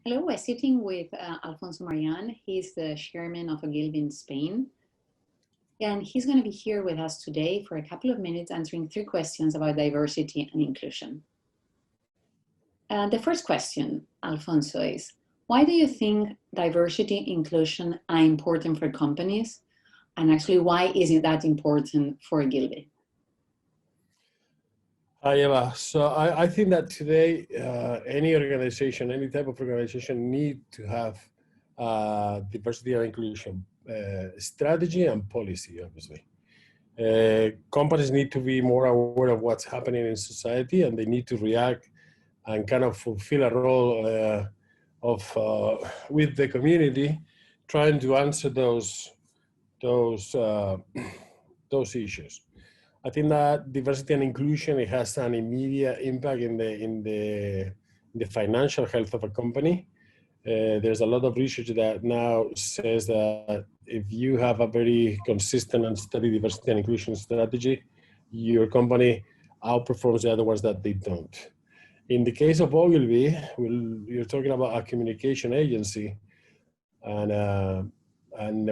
Hello, we're sitting with Alfonso Marián. He's the chairman of Ogilvy in Spain. And he's going to be here with us today for a couple of minutes answering 3 questions about diversity and inclusion. The first question, Alfonso, is why do you think diversity and inclusion are important for companies? And actually, why is it that important for Ogilvy? Hi, Eva. So I think that today, any organization, any type of organization need to have diversity and inclusion strategy and policy, obviously. Companies need to be more aware of what's happening in society, and they need to react and kind of fulfill a role with the community, trying to answer those issues. I think that diversity and inclusion, it has an immediate impact in the financial health of a company. There's a lot of research that now says that if you have a very consistent and steady diversity and inclusion strategy, your company outperforms the other ones that they don't. In the case of Ogilvy, you're talking about a communication agency, and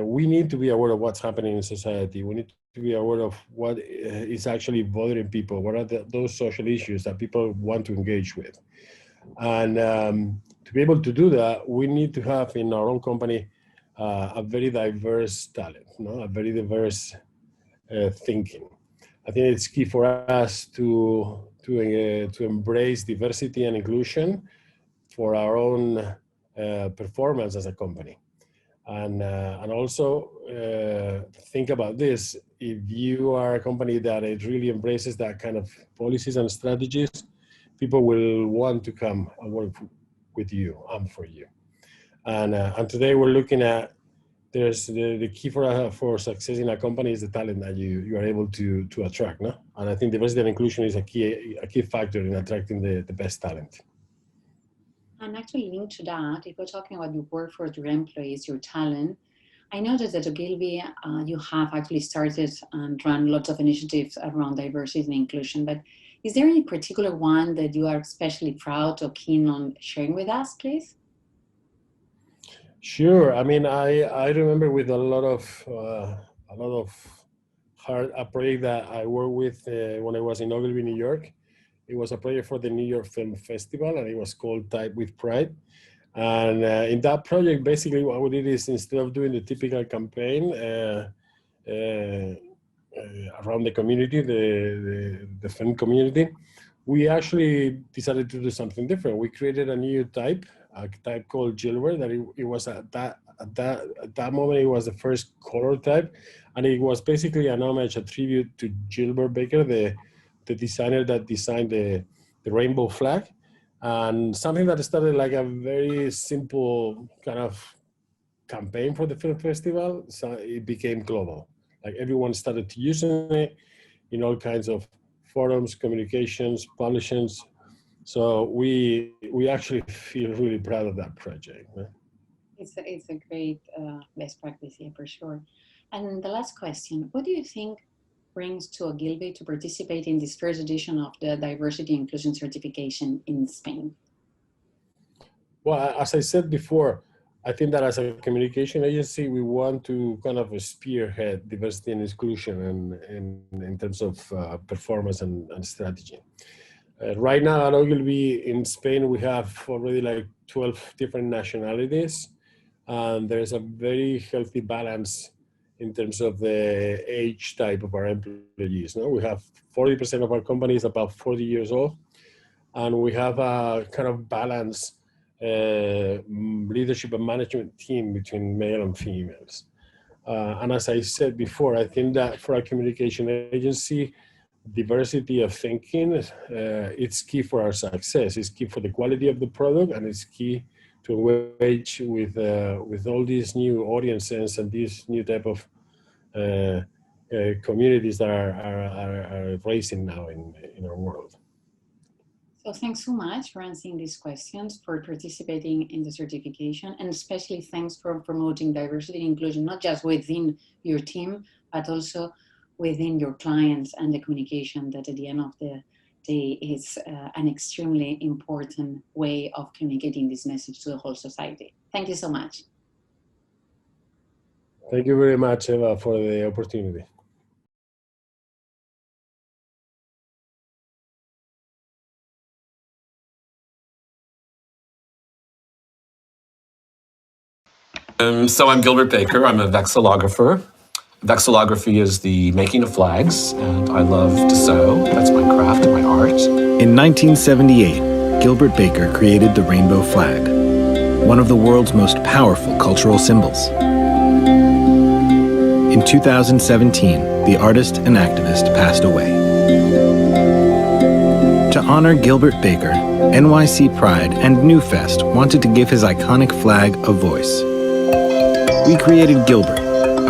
we need to be aware of what's happening in society. We need to be aware of what is actually bothering people. What are those social issues that people want to engage with? And to be able to do that, we need to have in our own company a very diverse talent, a very diverse thinking. I think it's key for us to embrace diversity and inclusion for our own performance as a company. And also think about this. If you are a company that it really embraces that kind of policies and strategies, people will want to come and work with you and for you. And today we're looking at, there's the key for success in a company is the talent that you are able to attract. No? And I think diversity and inclusion is a key factor in attracting the best talent. And actually linked to that, if we're talking about your workforce, your employees, your talent, I noticed that at Ogilvy, you have actually started and run lots of initiatives around diversity and inclusion, but is there any particular one that you are especially proud or keen on sharing with us, please? Sure. I mean, I remember with a lot of a project that I worked with when I was in Ogilvy, New York. It was a project for the New York Film Festival, and it was called Type with Pride. And in that project, basically what we did is, instead of doing the typical campaign around the community, the film community, we actually decided to do something different. We created a new type, a type called Gilbert, that it was at that moment, it was the first color type. And it was basically an homage, a tribute to Gilbert Baker, the designer that designed the rainbow flag, and something that started like a very simple kind of campaign for the film festival. So it became global. Like everyone started to using it in all kinds of forums, communications, publications. So we actually feel really proud of that project. Right? It's a great best practice here for sure. And the last question, what do you think brings to Ogilvy to participate in this first edition of the Diversity Inclusion Certification in Spain? Well, as I said before, I think that as a communication agency, we want to kind of spearhead diversity and inclusion in terms of performance and strategy. Right now at Ogilvy in Spain, we have already like 12 different nationalities, and there's a very healthy balance in terms of the age type of our employees. No? We have 40% of our company is about 40 years old, and we have a kind of balanced leadership and management team between male and females. And as I said before, I think that for a communication agency, diversity of thinking, it's key for our success. It's key for the quality of the product, and it's key to engage with all these new audiences and these new type of communities that are rising now in our world. So thanks so much for answering these questions, for participating in the certification, and especially thanks for promoting diversity and inclusion, not just within your team, but also within your clients and the communication that at the end of the diversity is an extremely important way of communicating this message to the whole society. Thank you so much. Thank you very much, Eva, for the opportunity. So I'm Gilbert Baker. I'm a vexillographer. Vexillography is the making of flags, and I love to sew. That's my craft and my art. In 1978, Gilbert Baker created the rainbow flag, one of the world's most powerful cultural symbols. In 2017, the artist and activist passed away. To honor Gilbert Baker, NYC Pride and Newfest wanted to give his iconic flag a voice. We created Gilbert,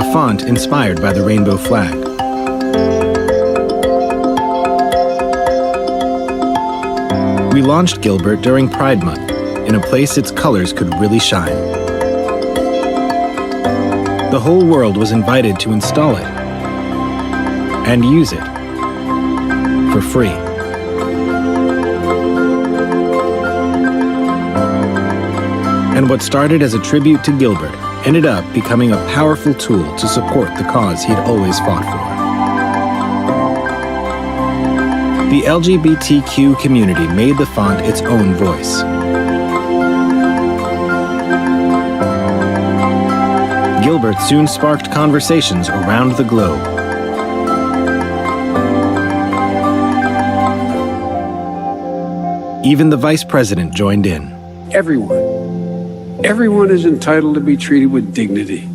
a font inspired by the rainbow flag. We launched Gilbert during Pride Month, in a place its colors could really shine. The whole world was invited to install it and use it for free. And what started as a tribute to Gilbert ended up becoming a powerful tool to support the cause he'd always fought for. The LGBTQ community made the font its own voice. Gilbert soon sparked conversations around the globe. Even the vice president joined in. Everyone is entitled to be treated with dignity.